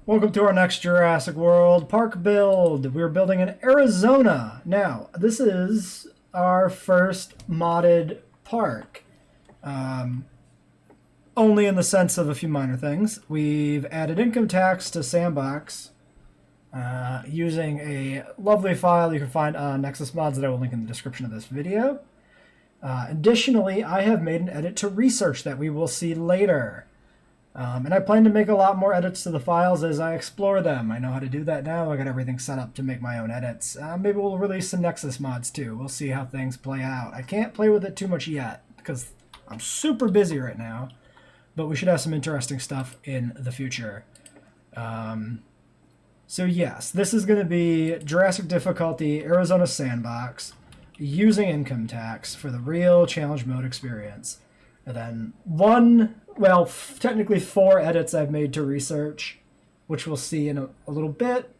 Welcome to our next Jurassic World Park build. We're building in Arizona. Now, this is our first modded park. Only in the sense of a few minor things. We've added income tax to Sandbox using a lovely file you can find on Nexus Mods that I will link in the description of this video. Additionally, I have made an edit to research that we will see later. And I plan to make a lot more edits to the files as I explore them. I know how to do that now. I got everything set up to make my own edits. Maybe we'll release some Nexus mods too. We'll see how things play out. I can't play with it too much yet because I'm super busy right now. But we should have some interesting stuff in the future. So yes, this is going to be Jurassic difficulty, Arizona Sandbox, using income tax for the real challenge mode experience. And then technically 4 edits I've made to research, which we'll see in a little bit.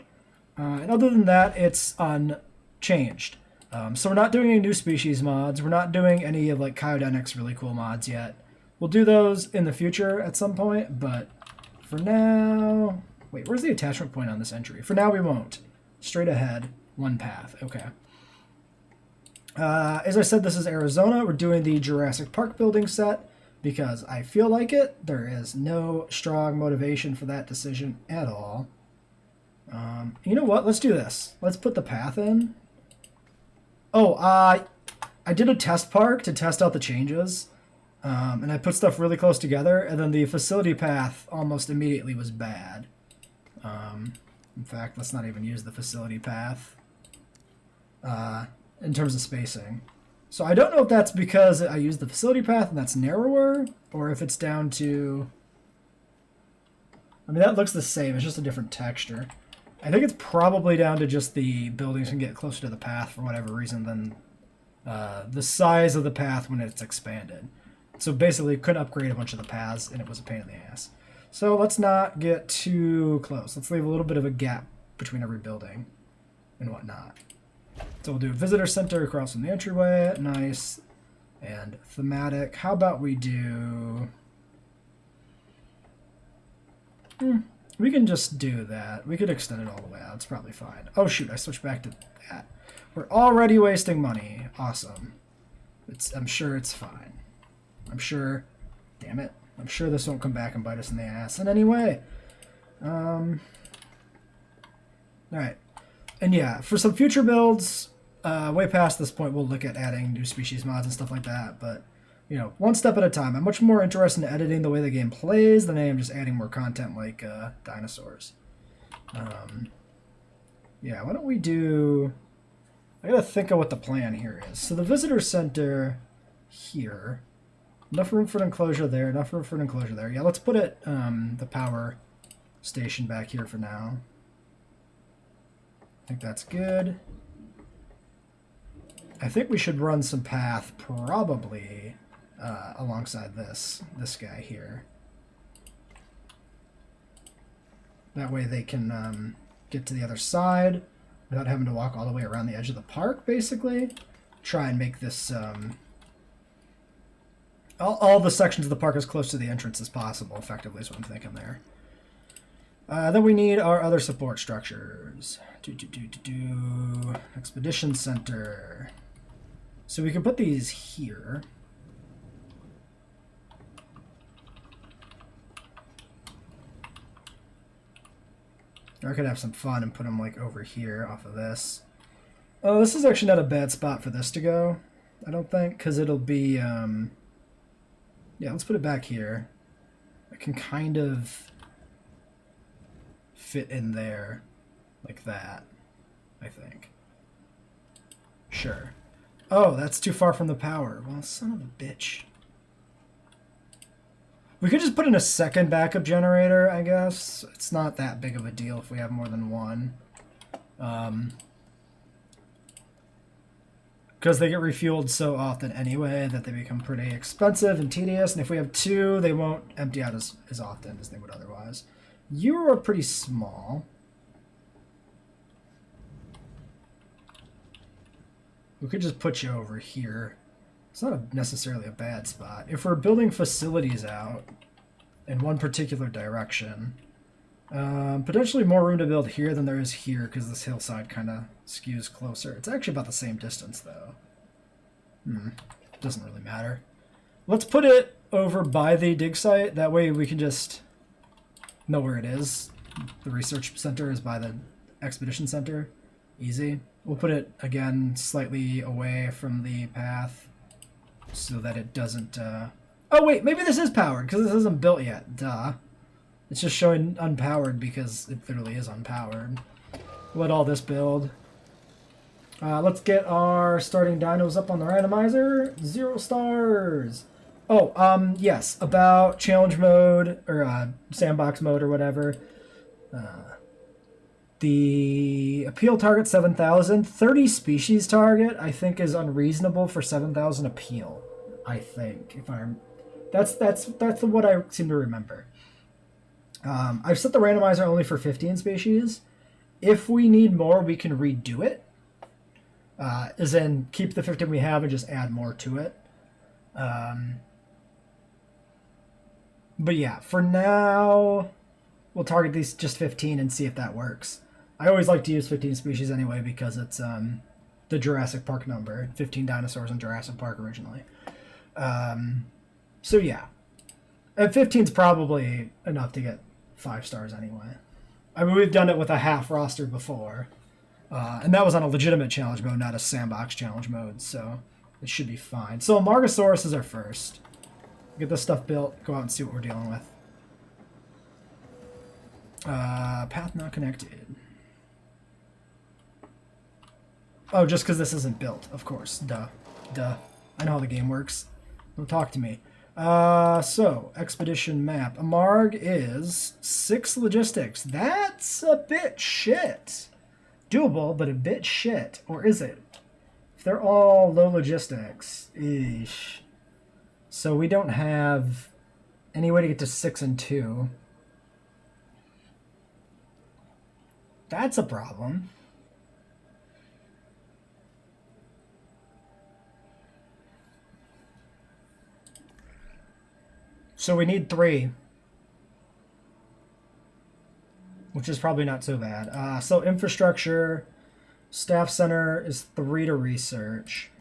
And other than that, it's unchanged. So we're not doing any new species mods. We're not doing any of like Cyodenic's really cool mods yet. We'll do those in the future at some point, but for now... Wait, where's the attachment point on this entry? For now, we won't. Straight ahead, one path. Okay. As I said, this is Arizona. We're doing the Jurassic Park building set because I feel like it. There is no strong motivation for that decision at all. You know what? Let's do this. Let's put the path in. Oh, I did a test park to test out the changes. And I put stuff really close together, and then the facility path almost immediately was bad. In fact, let's not even use the facility path. In terms of spacing. So I don't know if that's because I used the facility path and that's narrower, or if it's down to... I mean, that looks the same, it's just a different texture. I think it's probably down to just the buildings can get closer to the path for whatever reason than the size of the path when it's expanded. So basically, couldn't upgrade a bunch of the paths, and it was a pain in the ass. So let's not get too close. Let's leave a little bit of a gap between every building and whatnot. So we'll do a visitor center across from the entryway. Nice. And thematic. How about we do... we can just do that. We could extend it all the way out. It's probably fine. Oh, shoot. I switched back to that. We're already wasting money. Awesome. I'm sure it's fine. I'm sure... Damn it. I'm sure this won't come back and bite us in the ass in any way. Alright. And yeah, for some future builds, way past this point, we'll look at adding new species mods and stuff like that. But, you know, one step at a time. I'm much more interested in editing the way the game plays than I am just adding more content like dinosaurs. Yeah, why don't we do... I gotta think of what the plan here is. So the visitor center here... Enough room for an enclosure there, enough room for an enclosure there. Yeah, let's put it, the power station back here for now. I think that's good. I think we should run some path probably alongside this guy here. That way they can get to the other side without having to walk all the way around the edge of the park, basically. Try and make this... all the sections of the park as close to the entrance as possible, effectively, is what I'm thinking there. Then we need our other support structures. Expedition Center. So we can put these here. Or I could have some fun and put them like over here off of this. Oh, this is actually not a bad spot for this to go, I don't think, because it'll be... yeah, let's put it back here. It can kind of fit in there like that, I think. Sure. Oh, that's too far from the power. Well, son of a bitch. We could just put in a second backup generator, I guess. It's not that big of a deal if we have more than one. Because they get refueled so often anyway that they become pretty expensive and tedious. And if we have 2, they won't empty out as often as they would otherwise. You are pretty small. We could just put you over here. It's not necessarily a bad spot. If we're building facilities out in one particular direction, Potentially more room to build here than there is here because this hillside kind of skews closer. It's actually about the same distance though. Doesn't really matter. Let's put it over by the dig site. That way we can just know where it is. The research center is by the expedition center. Easy. We'll put it again slightly away from the path so that it doesn't... Oh wait, maybe this is powered because this isn't built yet. Duh. It's just showing unpowered because it literally is unpowered. Let all this build. Let's get our starting dinos up on the randomizer. 0 stars. Oh, yes, about challenge mode or sandbox mode or whatever. The appeal target 7,000. 30 species target I think is unreasonable for 7,000 appeal. I think if I'm that's what I seem to remember. I've set the randomizer only for 15 species. If we need more, we can redo it. As in, keep the 15 we have and just add more to it. But yeah, for now, we'll target these just 15 and see if that works. I always like to use 15 species anyway because it's the Jurassic Park number. 15 dinosaurs in Jurassic Park originally. So yeah. And 15 is probably enough to get 5 stars anyway. I mean, we've done it with a half roster before. And that was on a legitimate challenge mode, not a sandbox challenge mode, so it should be fine. So Amargasaurus is our first. Get this stuff built, go out and see what we're dealing with. Path not connected. Oh, just because this isn't built, of course. Duh. I know how the game works. Don't talk to me. So, expedition map. Amarg is 6 logistics. That's a bit shit. Doable, but a bit shit. Or is it? If they're all low logistics. Eesh. So we don't have any way to get to 6 and 2. That's a problem. So we need 3. Which is probably not so bad. So infrastructure, staff center is 3 to research.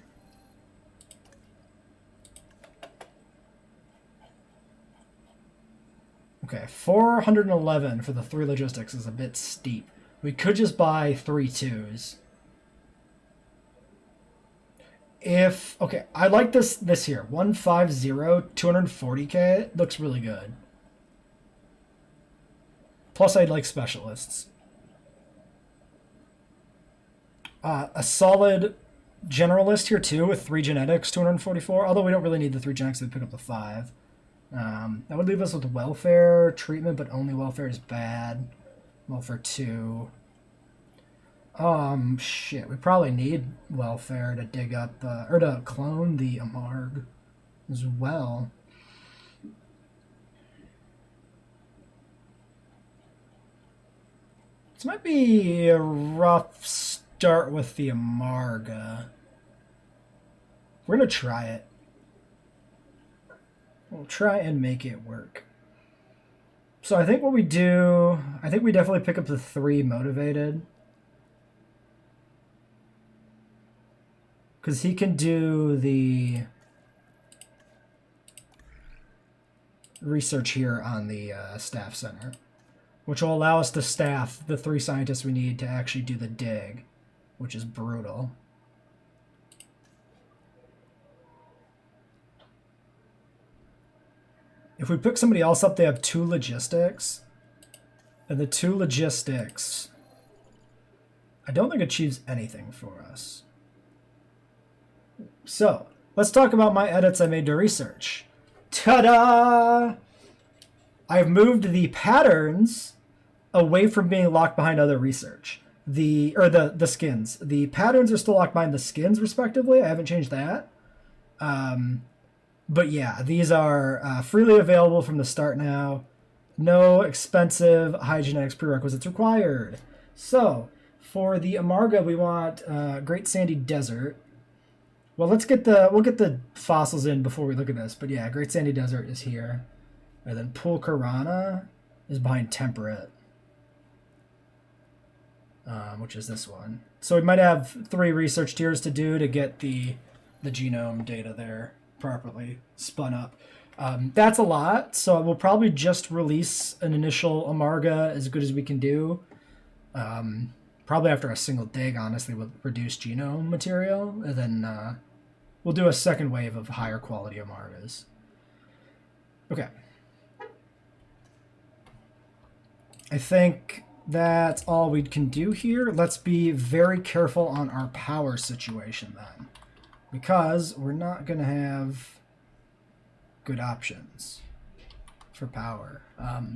Okay, 411 for the 3 logistics is a bit steep. We could just buy 3 2s. Okay, I like this here. 150, 240k looks really good. Plus, I'd like specialists. A solid generalist here, too, with 3 genetics, 244. Although we don't really need the 3 genetics to pick up the 5. That would leave us with welfare, treatment, but only welfare is bad. Welfare 2. Shit. We probably need welfare to dig up, or to clone the Amarg as well. This might be a rough start with the Amarga. We're going to try it. We'll try and make it work. So I think what we do... I think we definitely pick up the 3 motivated. Because he can do the research here on the staff center. Which will allow us to staff the 3 scientists we need to actually do the dig. Which is brutal. If we pick somebody else up, they have 2 logistics. And the 2 logistics, I don't think achieves anything for us. So, let's talk about my edits I made to research. Ta-da! I've moved the patterns away from being locked behind other research. The skins. The patterns are still locked behind the skins, respectively. I haven't changed that. But yeah, these are freely available from the start now. No expensive high genetics prerequisites required. So, for the Amarga, we want Great Sandy Desert. Well, we'll get the fossils in before we look at this. But yeah, Great Sandy Desert is here. And then Pulkarana is behind Temperate. which is this one. So we might have 3 research tiers to do to get the genome data there properly spun up. That's a lot, so we'll probably just release an initial Amarga as good as we can do. Probably after a single dig, honestly, with reduced genome material, and then we'll do a second wave of higher quality Amargas. Okay. I think that's all we can do here. Let's be very careful on our power situation then, because we're not going to have good options for power.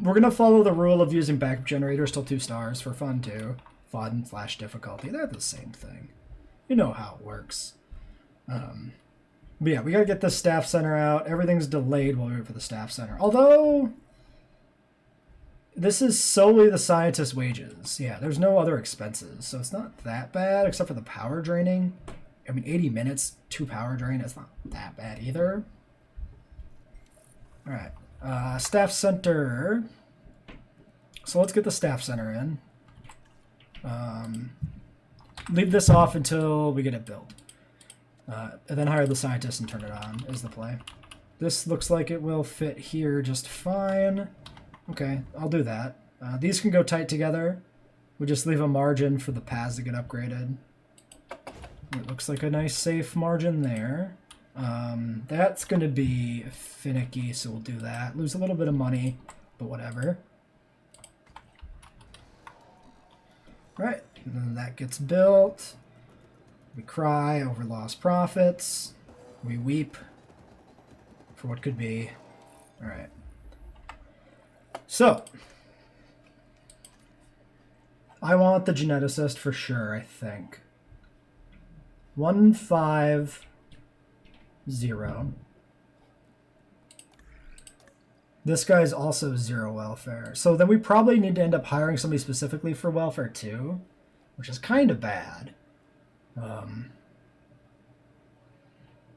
We're going to follow the rule of using backup generators till 2 stars for fun too. Fun/difficulty. They're the same thing. You know how it works. But yeah, we got to get the staff center out. Everything's delayed while we wait for the staff center. Although, this is solely the scientist's wages. Yeah, there's no other expenses, so it's not that bad, except for the power draining. I mean, 80 minutes, 2 power drain, it's not that bad either. All right, staff center. So let's get the staff center in. Leave this off until we get it built. And then hire the scientist and turn it on is the play. This looks like it will fit here just fine. Okay, I'll do that. These can go tight together. We just leave a margin for the paths to get upgraded. It looks like a nice safe margin there. That's going to be finicky, so we'll do that. Lose a little bit of money, but whatever. Right, and then that gets built. We cry over lost profits. We weep for what could be. All right. So, I want the geneticist for sure, I think. 150. This guy's also 0 welfare. So then we probably need to end up hiring somebody specifically for welfare too, which is kind of bad.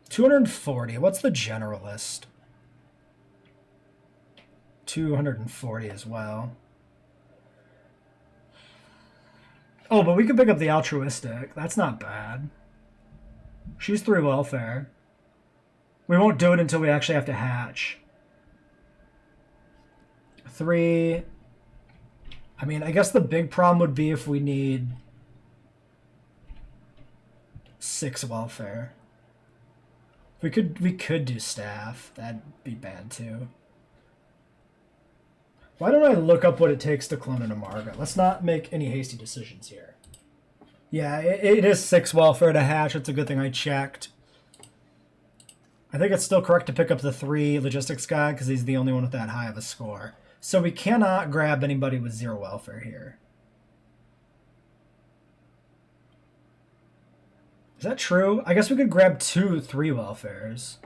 240. What's the generalist? 240 as well. Oh, but we could pick up the altruistic. That's not bad. She's 3 welfare. We won't do it until we actually have to hatch. 3. I mean, I guess the big problem would be if we need 6 welfare. We could do staff. That'd be bad too. Why don't I look up what it takes to clone an Amarga? Let's not make any hasty decisions here. Yeah, it is 6 welfare to hatch. It's a good thing I checked. I think it's still correct to pick up the 3 logistics guy because he's the only one with that high of a score. So we cannot grab anybody with 0 welfare here. Is that true? I guess we could grab 2 3 welfares.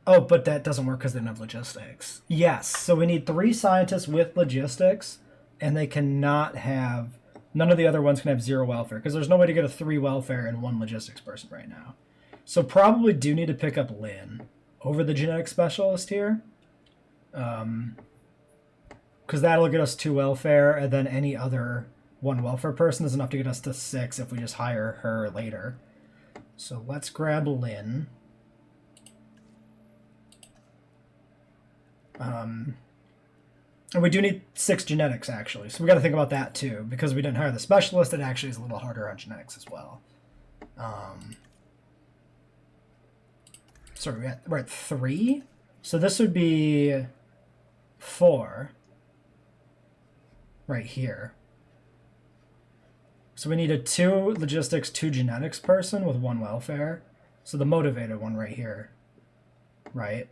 Oh, but that doesn't work because they don't have logistics. Yes, so we need 3 scientists with logistics, and they cannot have... None of the other ones can have 0 welfare, because there's no way to get a 3 welfare and 1 logistics person right now. So probably do need to pick up Lynn over the genetic specialist here. Because that'll get us 2 welfare, and then any other 1 welfare person is enough to get us to 6 if we just hire her later. So let's grab Lynn. And we do need 6 genetics, actually. So we got to think about that, too. Because we didn't hire the specialist, it actually is a little harder on genetics as well. Sorry, we're at 3? So this would be 4. Right here. So we need a 2 logistics, 2 genetics person with 1 welfare. So the motivated one right here. Right?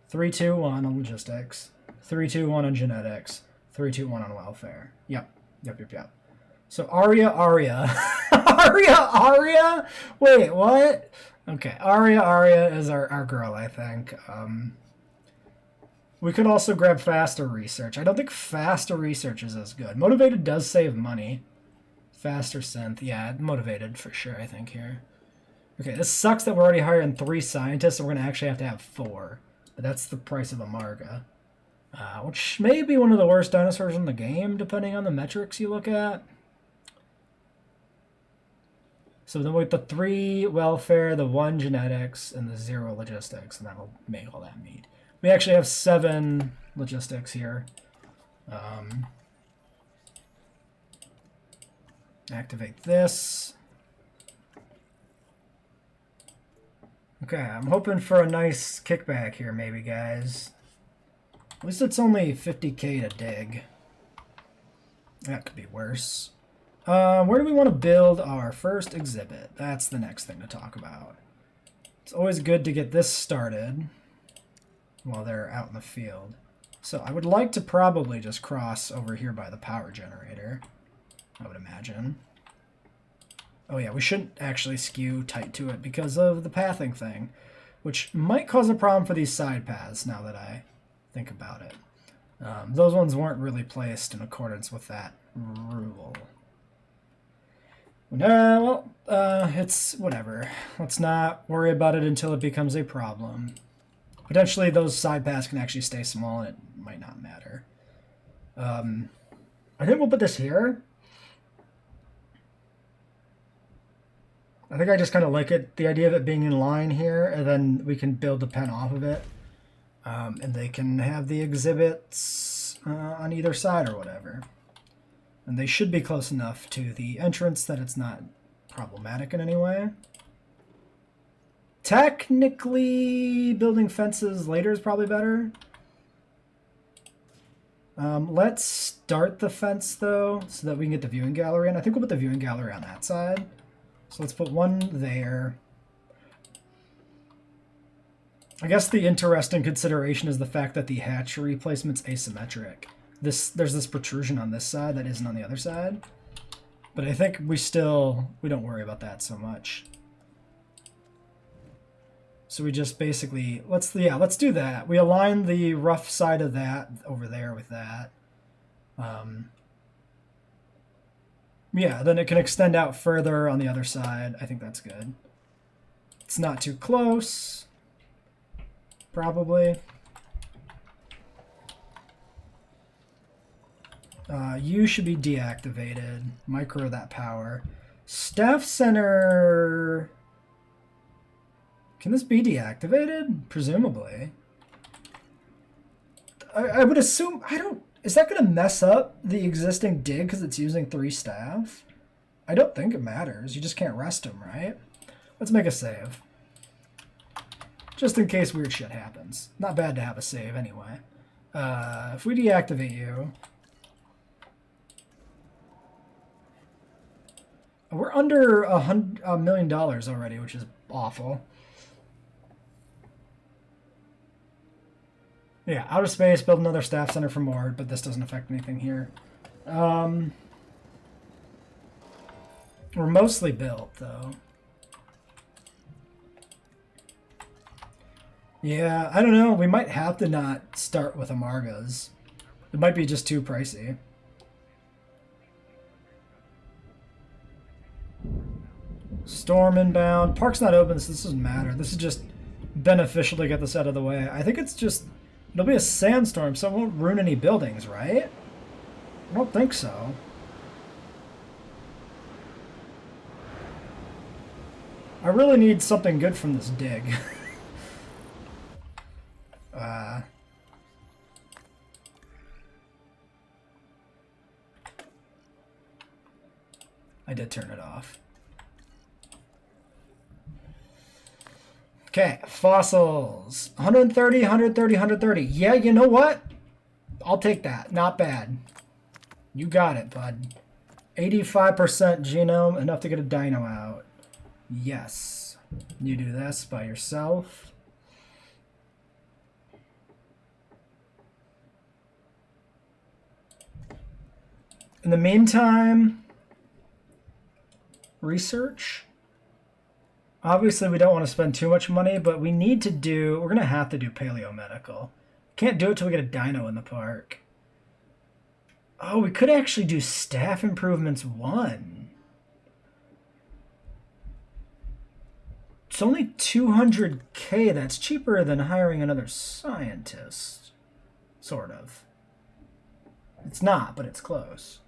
3, 2, 1 on logistics. 3, 2, 1 on genetics. 3, 2, 1 on welfare. Yep. So Aria. Aria? Wait, what? Okay, Aria is our girl, I think. We could also grab faster research. I don't think faster research is as good. Motivated does save money. Faster synth. Yeah, motivated for sure, I think, here. Okay, this sucks that we're already hiring 3 scientists, and we're going to actually have to have 4. But that's the price of Amarga. which may be one of the worst dinosaurs in the game, depending on the metrics you look at. So then with the 3 welfare, the 1 genetics, and the 0 logistics, and that'll make all that meat. We actually have 7 logistics here. Activate this. Okay, I'm hoping for a nice kickback here, maybe, guys. At least it's only 50k to dig. That could be worse. Where do we want to build our first exhibit? That's the next thing to talk about. It's always good to get this started while they're out in the field. So I would like to probably just cross over here by the power generator, I would imagine. Oh yeah, we shouldn't actually skew tight to it because of the pathing thing, which might cause a problem for these side paths now that I think about it. Those ones weren't really placed in accordance with that rule. It's whatever. Let's not worry about it until it becomes a problem. Potentially those side paths can actually stay small and it might not matter. I think we'll put this here. I think I just kind of like it, the idea of it being in line here, and then we can build the pen off of it. And they can have the exhibits on either side or whatever. And they should be close enough to the entrance that it's not problematic in any way. Technically, building fences later is probably better. Let's start the fence, though, so that we can get the viewing gallery in. I think we'll put the viewing gallery on that side. So let's put one there. I guess the interesting consideration is the fact that the hatchery placement's asymmetric. There's this protrusion on this side that isn't on the other side. But I think we don't worry about that so much. So we just basically, let's do that. We align the rough side of that over there with that. Yeah, then it can extend out further on the other side. I think that's good. It's not too close. Probably. You should be deactivated. Micro that power. Staff center. Can this be deactivated? Presumably. I would assume. Is that going to mess up the existing dig because it's using 3 staff? I don't think it matters. You just can't rest them, right? Let's make a save. Just in case weird shit happens. Not bad to have a save anyway. If we deactivate you... We're under $1 million already, which is awful. Yeah, outer space, build another staff center for more, but this doesn't affect anything here. We're mostly built, though. Yeah, I don't know. We might have to not start with Amargas. It might be just too pricey. Storm inbound. Park's not open, so this doesn't matter. This is just beneficial to get this out of the way. I think it's just... It'll be a sandstorm, so it won't ruin any buildings, right? I don't think so. I really need something good from this dig. I did turn it off. Okay, fossils. 130, 130, 130. Yeah, you know what? I'll take that. Not bad. You got it, bud. 85% genome, enough to get a dino out. Yes. You do this by yourself. In the meantime, research. Obviously, we don't want to spend too much money, but we need to do... We're going to have to do paleomedical. Can't do it till we get a dino in the park. Oh, we could actually do staff improvements 1. It's only 200k. That's cheaper than hiring another scientist. Sort of. It's not, but it's close.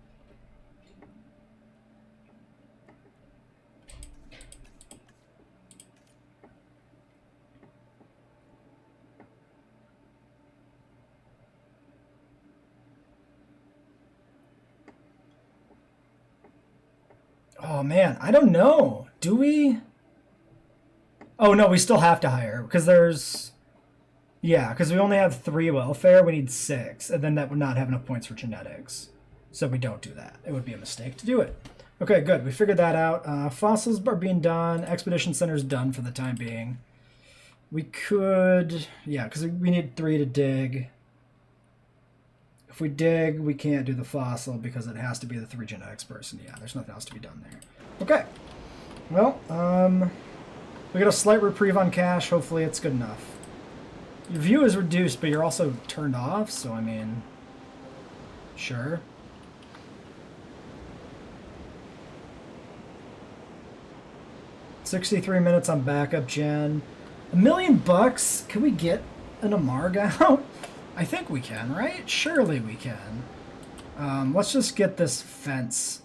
Oh man, I don't know. Do we? Oh no, we still have to hire because there's... Yeah, because we only have 3 welfare, we need 6, and then that would not have enough points for genetics. So we don't do that. It would be a mistake to do it. Okay, good. We figured that out. Fossils are being done. Expedition Center's done for the time being. We could... Yeah, because we need 3 to dig. If we dig, we can't do the fossil because it has to be the 3 genetics person. Yeah, there's nothing else to be done there. Okay. Well, we got a slight reprieve on cash. Hopefully it's good enough. Your view is reduced, but you're also turned off, so I mean, sure. $63 minutes on backup gen. $1 million bucks? Can we get an Amarg out? I think we can, right? Surely we can. Let's just get this fence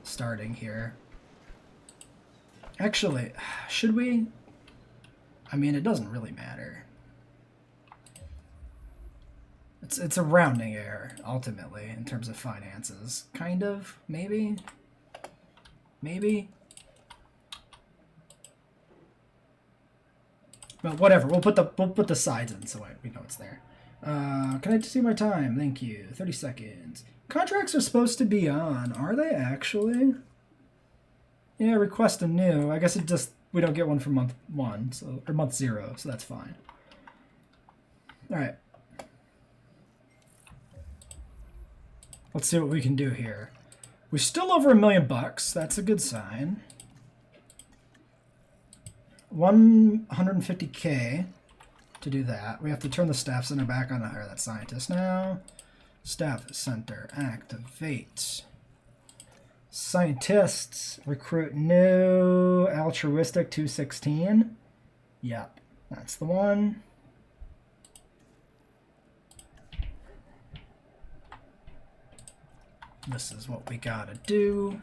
starting here. Actually, should we? I mean, it doesn't really matter. It's a rounding error, ultimately, in terms of finances. Kind of, maybe? Maybe? Well, whatever. We'll put the sides in so we know it's there. Can I see my time? Thank you. 30 seconds. Contracts are supposed to be on. Are they actually? Yeah, request a new. I guess it just... We don't get one for month 1, so, or month 0, so that's fine. Alright. Let's see what we can do here. We're still over $1 million bucks. That's a good sign. 150K to do that. We have to turn the staff center back on to hire that scientist now. Staff center, activate. Scientists, recruit new, altruistic 216. Yep, that's the one. This is what we gotta do.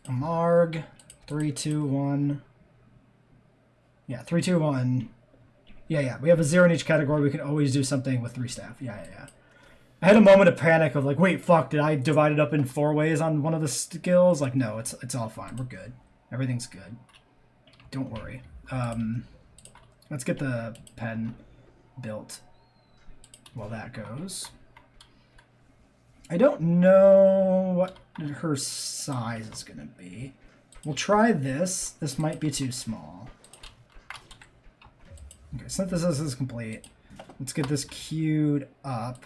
Amarg, 3, 2, 1. Yeah, 3, 2, 1. Yeah. We have a 0 in each category. We can always do something with 3 staff. Yeah. I had a moment of panic of like, wait, fuck, did I divide it up in 4 ways on one of the skills? Like, no, it's all fine. We're good. Everything's good. Don't worry. Let's get the pen built while that goes. I don't know what her size is going to be. We'll try this. This might be too small. Okay, synthesis is complete. Let's get this queued up.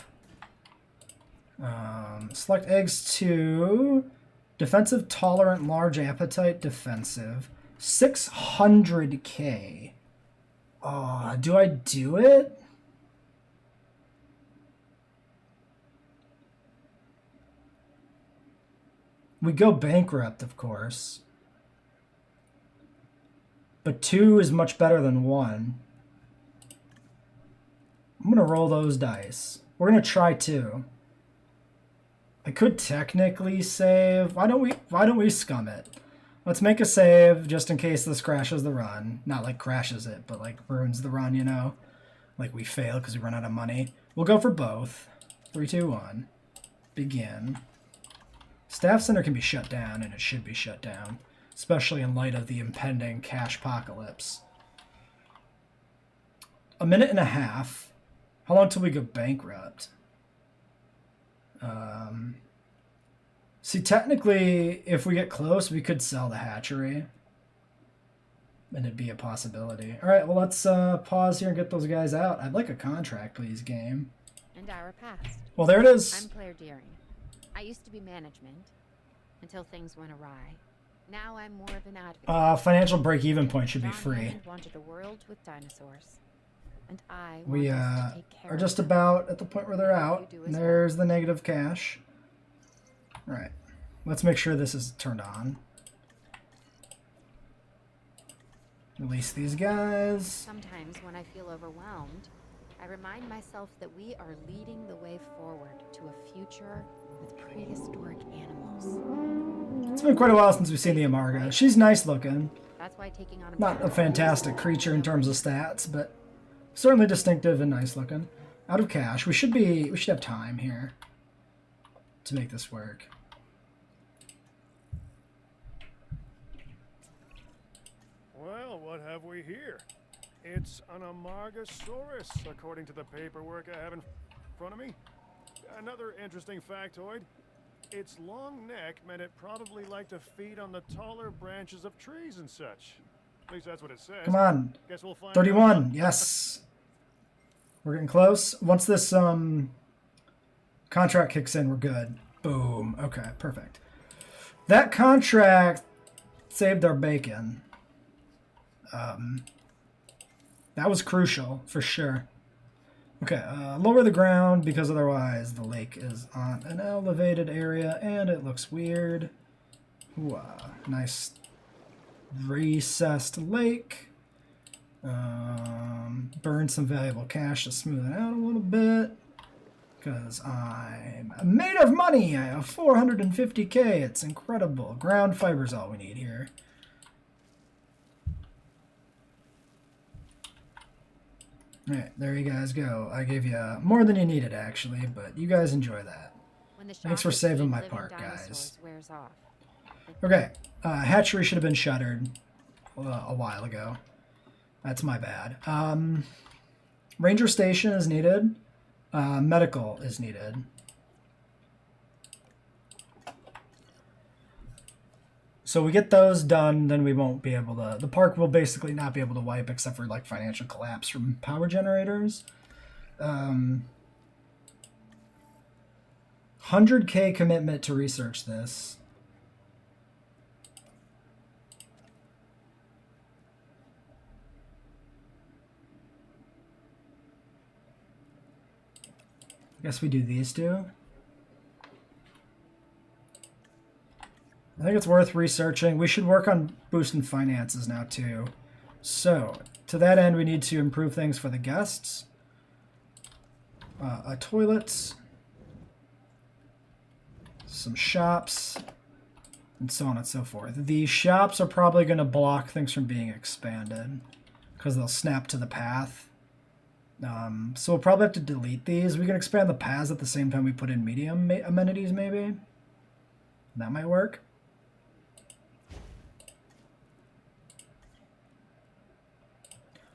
Select eggs to defensive, tolerant, large appetite, defensive. 600K. Oh, do I do it? We go bankrupt, of course. But 2 is much better than 1. I'm going to roll those dice. We're going to try 2. I could technically save. Why don't we scum it? Let's make a save just in case this crashes the run. Not like crashes it, but like ruins the run, you know? Like we fail because we run out of money. We'll go for both. 3, 2, 1. Begin. Staff center can be shut down, and it should be shut down, especially in light of the impending cash apocalypse. 1.5 minutes. How long till we go bankrupt? See, technically, if we get close, we could sell the hatchery. And it'd be a possibility. All right, well, let's pause here and get those guys out. I'd like a contract, please, game. An hour passed. Well, there it is. I'm Claire Deering. I used to be management until things went awry. Now I'm more of an advocate. Financial break-even point should be John free. Hammond wanted a world with dinosaurs. And I want We us to take care are of just them. about at the point where they're out. You do as And well. there's the negative cash. All right. Let's make sure this is turned on. Release these guys. Sometimes when I feel overwhelmed, I remind myself that we are leading the way forward to a future with prehistoric animals. It's been quite a while since we've seen the Amarga. She's nice looking. That's why taking on Not a fantastic creature in terms of stats, but certainly distinctive and nice looking. Out of cash. We should have time here to make this work. Well, what have we here? It's an Amargasaurus, according to the paperwork I have in front of me. Another interesting factoid. Its long neck meant it probably liked to feed on the taller branches of trees and such. At least that's what it says. Come on. Guess we'll find 31. out. Yes. We're getting close. Once this contract kicks in, we're good. Boom. Okay, perfect. That contract saved our bacon. That was crucial, for sure. Okay, lower the ground, because otherwise the lake is on an elevated area, and it looks weird. Ooh, nice recessed lake. Burn some valuable cash to smooth it out a little bit. Because I'm made of money! I have 450k, it's incredible. Ground fiber's all we need here. Alright, there you guys go. I gave you more than you needed, actually, but you guys enjoy that. Thanks for saving my part, guys. Okay, hatchery should have been shuttered a while ago. That's my bad. Ranger station is needed. Medical is needed. So we get those done, then we won't be able to... The park will basically not be able to wipe except for like financial collapse from power generators. 100k commitment to research this. I guess we do these two. I think it's worth researching. We should work on boosting finances now too. So, to that end, we need to improve things for the guests. Toilets. Some shops. And so on and so forth. These shops are probably going to block things from being expanded. Because they'll snap to the path. So we'll probably have to delete these. We can expand the paths at the same time we put in medium amenities, maybe. That might work.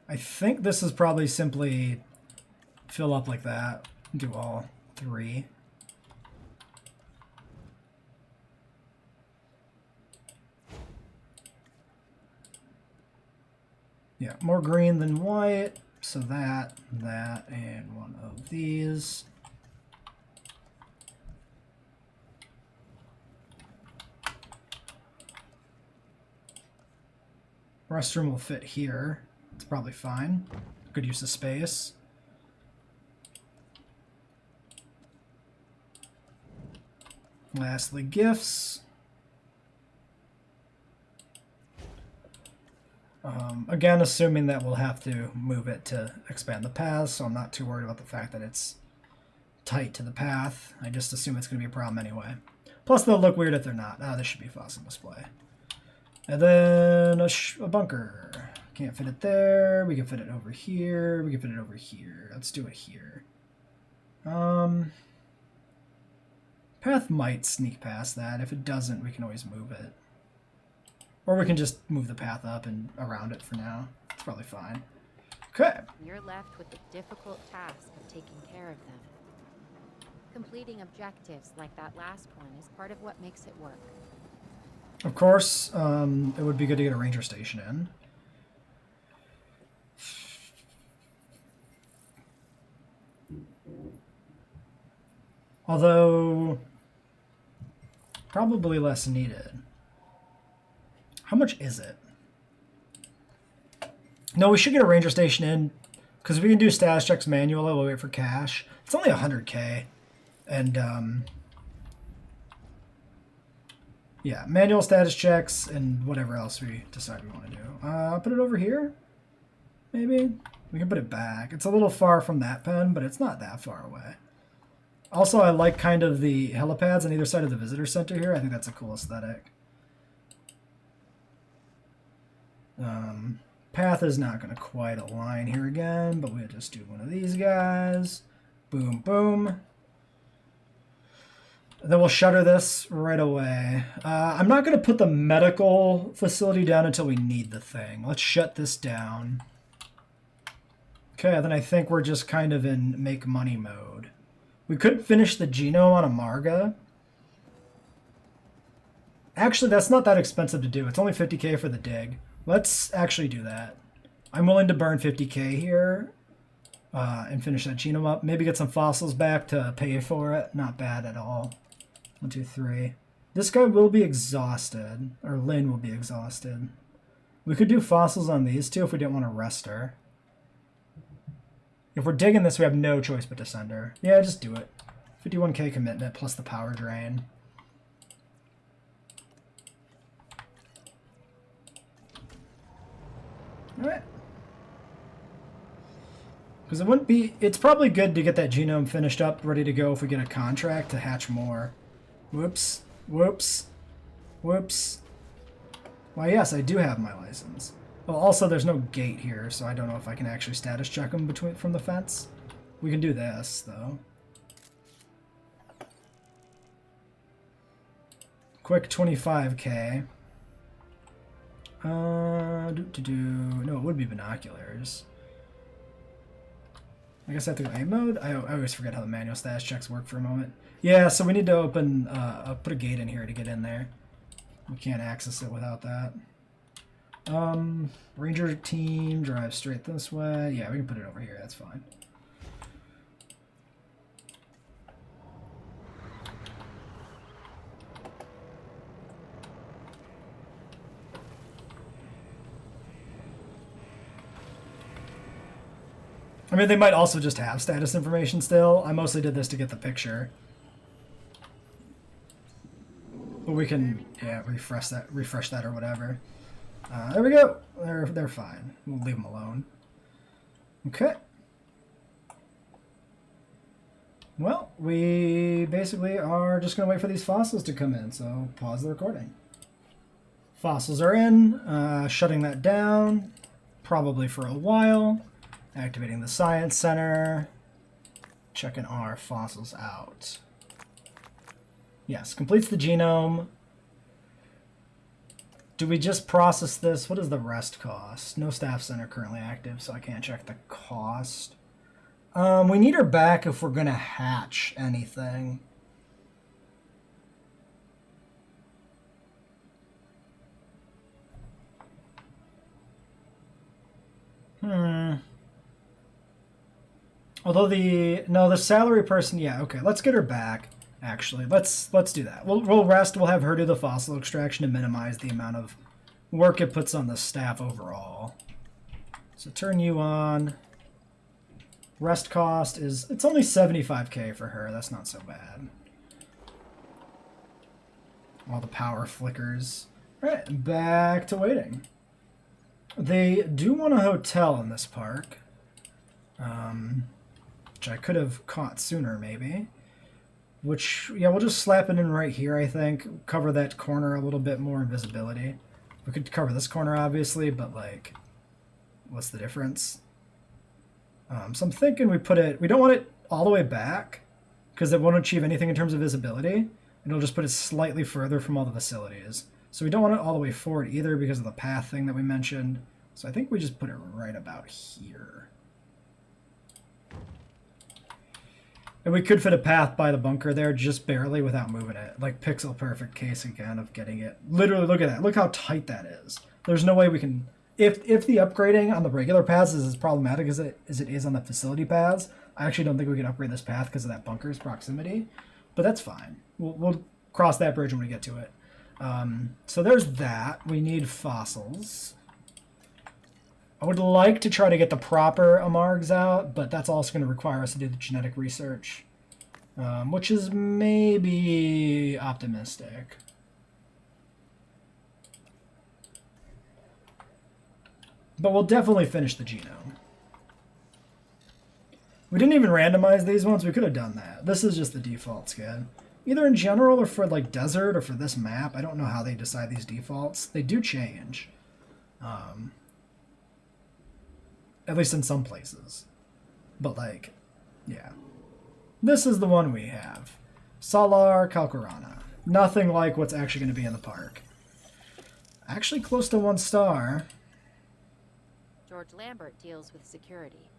I think this is probably simply fill up like that. Do all three. Yeah, more green than white. So that, and one of these. Restroom will fit here. It's probably fine. Good use of space. Lastly, gifts. Again, assuming that we'll have to move it to expand the paths, so I'm not too worried about the fact that it's tight to the path. I just assume it's going to be a problem anyway. Plus, they'll look weird if they're not. Oh, this should be fossil display. And then a bunker. Can't fit it there. We can fit it over here. We can fit it over here. Let's do it here. Path might sneak past that. If it doesn't, we can always move it. Or we can just move the path up and around it for now. It's probably fine. Okay. You're left with the difficult task of taking care of them. Completing objectives like that last one is part of what makes it work. Of course, it would be good to get a ranger station in. Although, probably less needed. How much is it? No, we should get a ranger station in, because we can do status checks manually. We'll wait for cash. It's only 100k. And, yeah, manual status checks and whatever else we decide we want to do. Put it over here, maybe? We can put it back. It's a little far from that pen, but it's not that far away. Also, I like kind of the helipads on either side of the visitor center here. I think that's a cool aesthetic. Path is not going to quite align here again, but we'll just do one of these guys. Boom, boom. Then we'll shutter this right away. I'm not going to put the medical facility down until we need the thing. Let's shut this down. Okay, then I think we're just kind of in make money mode. We could finish the genome on a Marga. Actually, that's not that expensive to do. It's only 50k for the dig. Let's actually do that. I'm willing to burn 50k here and finish that genome up. Maybe get some fossils back to pay for it. Not bad at all. 1, 2, 3. This guy will be exhausted, or Lynn will be exhausted. We could do fossils on these two if we didn't want to rest her. If we're digging this, we have no choice but to send her. Yeah, just do it. 51k commitment plus the power drain. Alright. Because it wouldn't be... It's probably good to get that genome finished up, ready to go if we get a contract to hatch more. Whoops. Whoops. Whoops. Why, yes, I do have my license. Well, also, there's no gate here, so I don't know if I can actually status check them from the fence. We can do this, though. Quick 25k. No, it would be binoculars. I guess I have to go aim mode. I always forget how the manual status checks work for a moment. Yeah, so we need to open, put a gate in here to get in there. We can't access it without that. Ranger team, drive straight this way. Yeah, we can put it over here, that's fine. I mean, they might also just have status information still. I mostly did this to get the picture. But we can, yeah, refresh that or whatever. There we go. They're fine. We'll leave them alone. Okay. Well, we basically are just going to wait for these fossils to come in, so pause the recording. Fossils are in. Shutting that down, probably for a while. Activating the Science Center. Checking our fossils out. Yes, completes the genome. Do we just process this? What is the rest cost? No staff center currently active, so I can't check the cost. We need her back if we're going to hatch anything. Although the salary person, yeah, okay, let's get her back. Actually, let's do that. We'll rest. We'll have her do the fossil extraction to minimize the amount of work it puts on the staff overall. So turn you on. Rest cost is, it's only 75k for her. That's not so bad. While the power flickers. All right, back to waiting. They do want a hotel in this park, which I could have caught sooner maybe. Which, yeah, we'll just slap it in right here, I think. Cover that corner a little bit more in visibility. We could cover this corner, obviously, but, like, what's the difference? So I'm thinking we put it... We don't want it all the way back, because it won't achieve anything in terms of visibility. It'll just put it slightly further from all the facilities. So we don't want it all the way forward either because of the path thing that we mentioned. So I think we just put it right about here. And we could fit a path by the bunker there just barely without moving it. Like pixel perfect case again of getting it. Literally, look at that. Look how tight that is. There's no way we can... If the upgrading on the regular paths is as problematic as it is on the facility paths, I actually don't think we can upgrade this path because of that bunker's proximity. But that's fine. We'll cross that bridge when we get to it. So there's that. We need fossils. I would like to try to get the proper Amargs out, but that's also going to require us to do the genetic research, which is maybe optimistic. But we'll definitely finish the genome. We didn't even randomize these ones. We could have done that. This is just the default skin. Either in general or for like desert or for this map. I don't know how they decide these defaults. They do change. At least in some places. But like, yeah. This is the one we have. Salar Calcarana. Nothing like what's actually going to be in the park. Actually close to 1 star. George Lambert deals with security.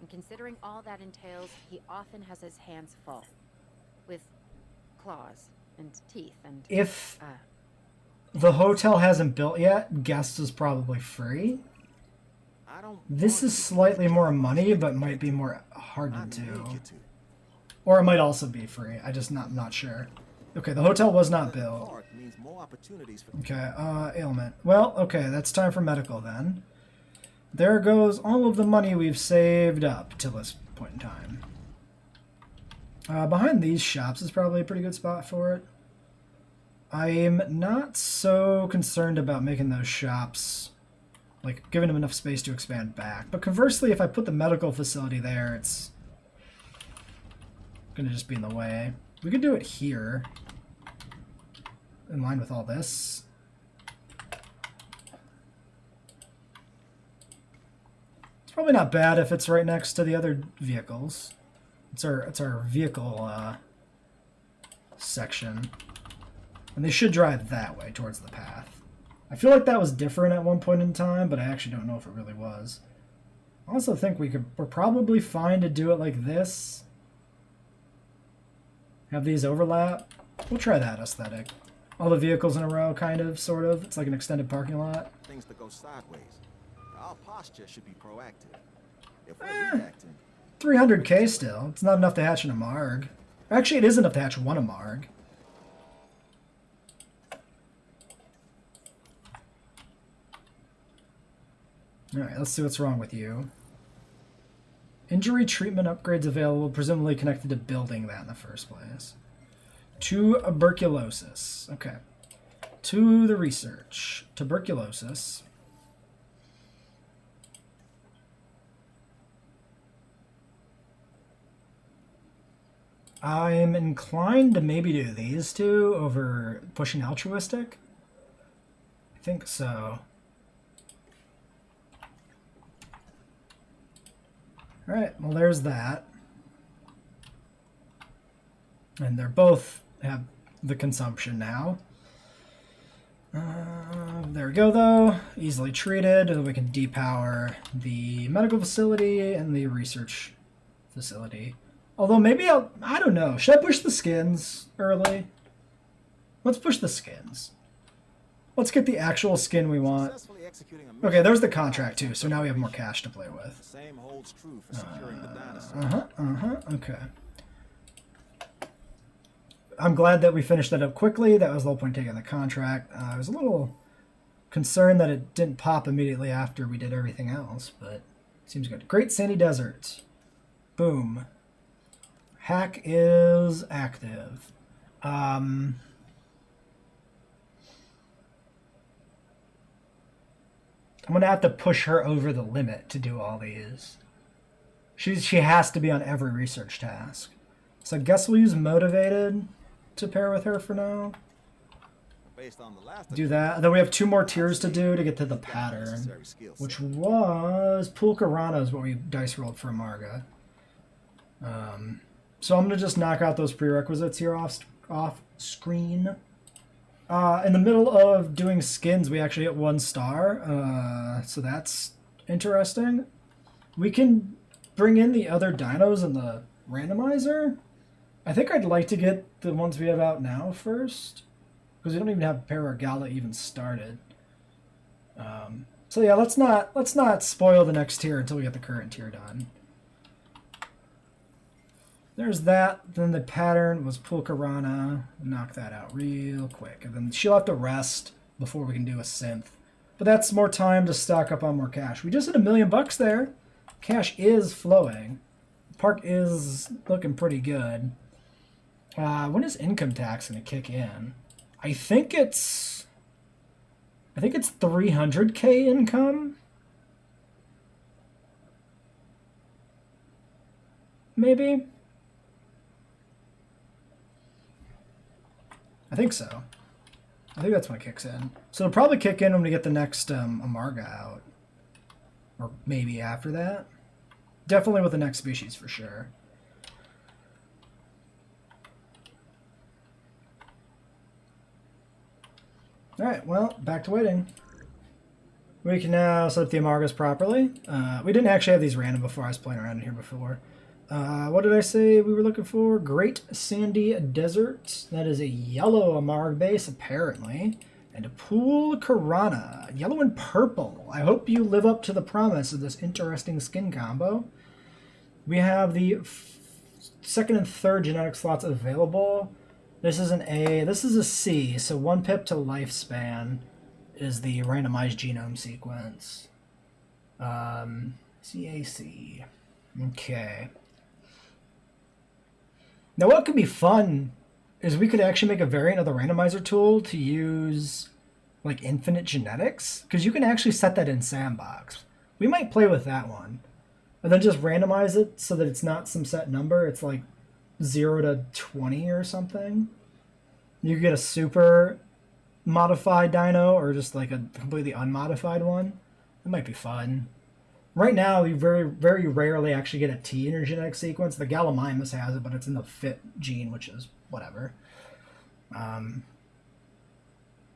And considering all that entails, he often has his hands full. With claws and teeth and... If the hotel hasn't built yet, guest is probably free. This is slightly more money, but might be more hard to do. Or it might also be free. I'm not sure. Okay, the hotel was not built. Okay, ailment. Well, okay, that's time for medical then. There goes all of the money we've saved up till this point in time. Behind these shops is probably a pretty good spot for it. I'm not so concerned about making those shops, like, giving them enough space to expand back. But conversely, if I put the medical facility there, it's going to just be in the way. We could do it here, in line with all this. It's probably not bad if it's right next to the other vehicles. It's our vehicle section. And they should drive that way towards the path. I feel like that was different at one point in time, but I actually don't know if it really was. I also think we're probably fine to do it like this. Have these overlap. We'll try that aesthetic. All the vehicles in a row, kind of, sort of. It's like an extended parking lot. Things that go sideways. Our posture should be proactive. If we're reacting, 300k still. It's not enough to hatch an Amarg. Actually, it is enough to hatch 1 Amarg. Alright, let's see what's wrong with you. Injury treatment upgrades available, presumably connected to building that in the first place. Tuberculosis. Okay. To the research. Tuberculosis. I'm inclined to maybe do these two over pushing altruistic. I think so. Alright, well there's that. And they're both have the consumption now. There we go though. Easily treated. We can depower the medical facility and the research facility. Although maybe I don't know. Should I push the skins early? Let's push the skins. Let's get the actual skin we want. Okay, there's the contract too, so now we have more cash to play with. same holds true for securing the dinosaur. Okay. I'm glad that we finished that up quickly. That was the whole point taking the contract. I was a little concerned that it didn't pop immediately after we did everything else, but it seems good. Great Sandy Desert. Boom. Hack is active. I'm going to have to push her over the limit to do all these. She has to be on every research task. So I guess we'll use Motivated to pair with her for now. Based on the last Do that. Then we have 2 more tiers to do to get to the pattern, which was Pulkarana is what we dice rolled for Marga. So I'm going to just knock out those prerequisites here off screen. In the middle of doing skins, we actually get 1 star. So that's interesting. We can bring in the other dinos in the randomizer. I think I'd like to get the ones we have out now first, because we don't even have Paragala even started. So yeah, let's not spoil the next tier until we get the current tier done. There's that. Then the pattern was Pulkarana. Knock that out real quick. And then she'll have to rest before we can do a synth. But that's more time to stock up on more cash. We just hit $1 million there. Cash is flowing. The park is looking pretty good. When is income tax going to kick in? I think it's 300k income. maybe? I think so. I think that's when it kicks in. So it'll probably kick in when we get the next Amarga out. Or maybe after that. Definitely with the next species for sure. Alright, well, back to waiting. We can now set up the Amargas properly. We didn't actually have these random before. I was playing around in here before. What did I say we were looking for? Great Sandy Desert. That is a yellow Amarg base, apparently. And a Pool Karana. Yellow and purple. I hope you live up to the promise of this interesting skin combo. We have the second and third genetic slots available. This is an A. This is a C. So 1 pip to lifespan is the randomized genome sequence. CAC. Okay. Now what could be fun is we could actually make a variant of the randomizer tool to use like infinite genetics, because you can actually set that in Sandbox. We might play with that one. And then just randomize it so that it's not some set number. It's like 0 to 20 or something. You get a super modified dino or just like a completely unmodified one. It might be fun. Right now, we very, very rarely actually get a T in your genetic sequence. The Gallimimus has it, but it's in the fit gene, which is whatever.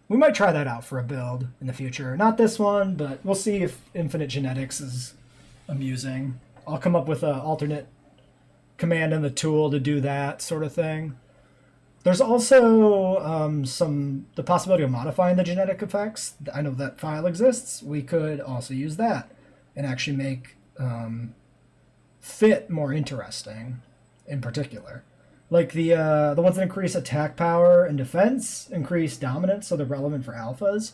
We might try that out for a build in the future. Not this one, but we'll see if infinite genetics is amusing. I'll come up with an alternate command in the tool to do that sort of thing. There's also the possibility of modifying the genetic effects. I know that file exists. We could also use that and actually make fit more interesting in particular. Like the ones that increase attack power and defense, increase dominance, so they're relevant for alphas.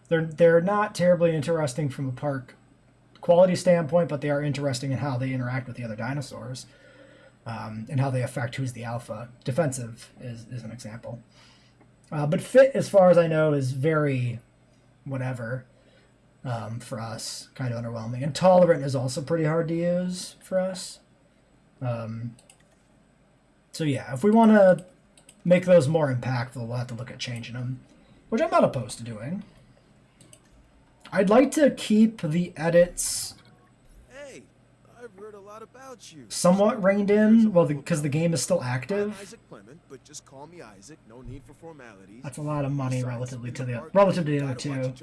They're not terribly interesting from a park quality standpoint, but they are interesting in how they interact with the other dinosaurs. And how they affect who's the alpha. Defensive is an example. But fit, as far as I know, is very whatever for us. Kind of underwhelming. And tolerant is also pretty hard to use for us. So yeah, if we want to make those more impactful, we'll have to look at changing them. Which I'm not opposed to doing. I'd like to keep the edits about you. Somewhat reined in, well, because the game is still active. I'm Isaac Clement, but just call me Isaac. No need for formalities. That's a lot of money relative to the other two.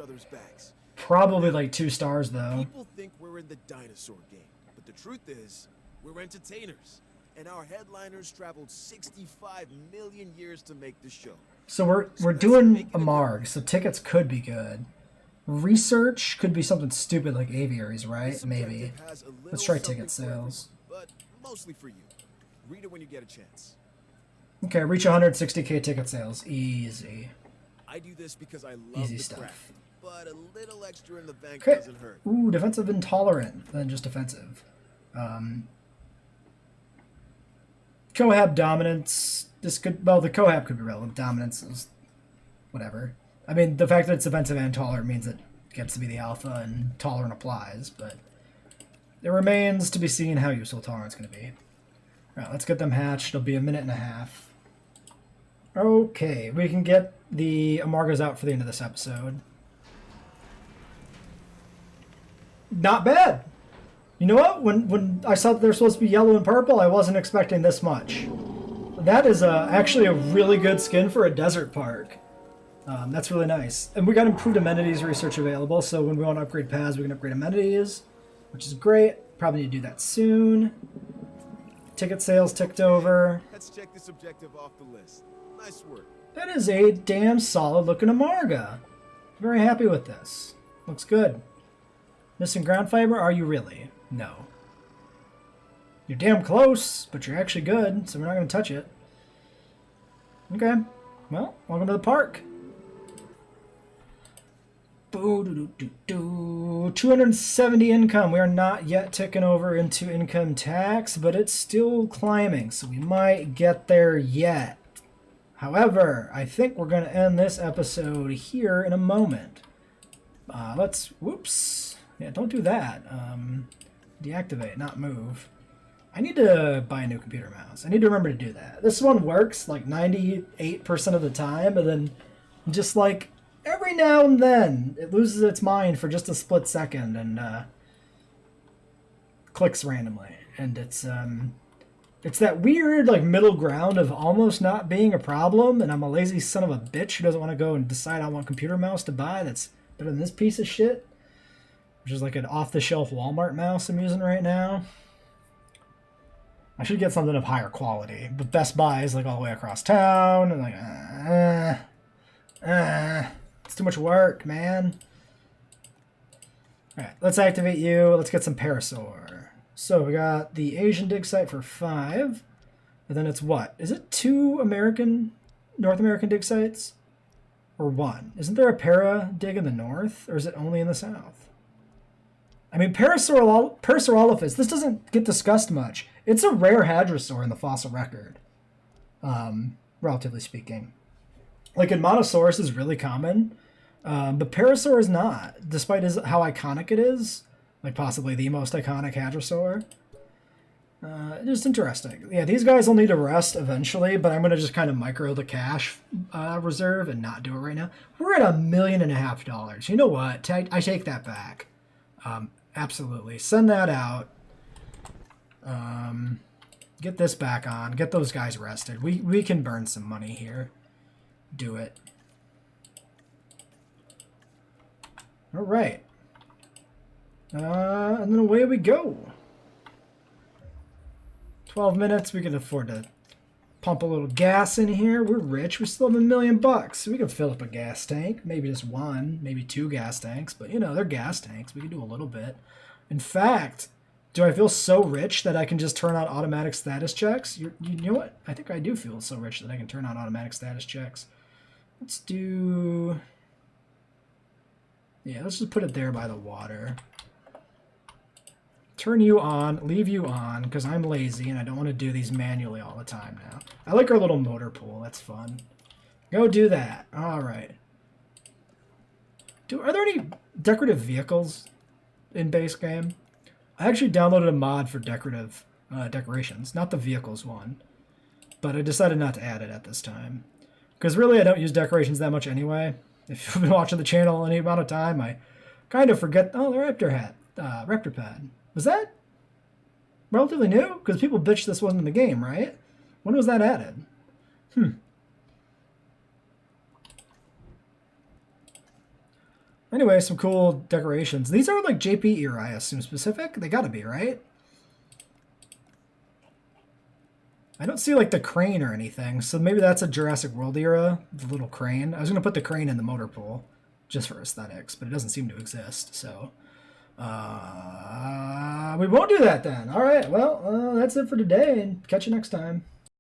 Probably like 2 stars though. People think we're in the dinosaur game, but the truth is, we're entertainers, and our headliners traveled 65 million years to make the show. So we're doing a Marg, so tickets could be good. Research could be something stupid like aviaries, right? Maybe. Let's try ticket sales. But mostly for you. Read it when you get a chance. Okay, reach 160k ticket sales. Easy. I do this because I love easy the stuff. craft, but a little extra in the bank Okay. doesn't hurt. Ooh, defensive intolerant than just defensive. Cohab dominance. This could, well, the Cohab could be relevant. Dominance is whatever. I mean, the fact that it's defensive and tolerant means it gets to be the alpha and tolerant applies, but it remains to be seen how useful tolerance is going to be. Alright, let's get them hatched. It'll be a minute and a half. Okay, we can get the Amargas out for the end of this episode. Not bad! You know what? When I saw that they're supposed to be yellow and purple, I wasn't expecting this much. That is actually a really good skin for a desert park. That's really nice. And we got improved amenities research available, so when we want to upgrade paths, we can upgrade amenities, which is great. Probably need to do that soon. Ticket sales ticked over. Let's check this objective off the list. Nice work. That is a damn solid looking Amarga. Very happy with this. Looks good. Missing ground fiber? Are you really? No. You're damn close, but you're actually good, so we're not going to touch it. Okay. Well, welcome to the park. 270 income. We are not yet ticking over into income tax, but it's still climbing, so we might get there yet. However, I think we're going to end this episode here in a moment. Whoops. Yeah, don't do that. Deactivate, not move. I need to buy a new computer mouse. I need to remember to do that. This one works like 98% of the time, and then just like every now and then it loses its mind for just a split second and clicks randomly. And it's that weird like middle ground of almost not being a problem, and I'm a lazy son of a bitch who doesn't want to go and decide on what computer mouse to buy that's better than this piece of shit, which is like an off-the-shelf Walmart mouse I'm using right now. I should get something of higher quality, but Best Buy is like all the way across town, and like, it's too much work, man. All right, let's activate you. Let's get some Parasaur. So we got the Asian dig site for 5, and then it's what? Is it 2 North American dig sites, or 1? Isn't there a para dig in the north, or is it only in the south? I mean, Parasaurolophus, this doesn't get discussed much. It's a rare hadrosaur in the fossil record, relatively speaking. Like, Monosaurus is really common, but Parasaur is not, despite how iconic it is. Like, possibly the most iconic hadrosaur. Just interesting. Yeah, these guys will need to rest eventually, but I'm going to just kind of micro the cash reserve and not do it right now. We're at $1.5 million. You know what? I take that back. Absolutely. Send that out. Get this back on. Get those guys rested. We can burn some money here. Do it. All right. And then away we go. 12 minutes. We can afford to pump a little gas in here. We're rich. We still have $1 million. So we can fill up a gas tank. Maybe just 1, maybe 2 gas tanks. But, you know, they're gas tanks. We can do a little bit. In fact, do I feel so rich that I can just turn on automatic status checks? You know what? I think I do feel so rich that I can turn on automatic status checks. Let's do... Yeah, let's just put it there by the water. Turn you on, leave you on, because I'm lazy and I don't want to do these manually all the time now. I like our little motor pool. That's fun. Go do that. All right. Are there any decorative vehicles in base game? I actually downloaded a mod for decorative decorations, not the vehicles one, but I decided not to add it at this time. Because really I don't use decorations that much anyway. If you've been watching the channel any amount of time, I kind of forget, oh, the Raptor pad. Was that relatively new? Because people bitched this wasn't in the game, right? When was that added? Anyway, some cool decorations. These are like JP era, I assume, specific? They gotta be, right? I don't see like the crane or anything, so maybe that's a Jurassic World era, the little crane. I was gonna put the crane in the motor pool just for aesthetics, but it doesn't seem to exist, so... we won't do that then. All right, well, that's it for today, and catch you next time.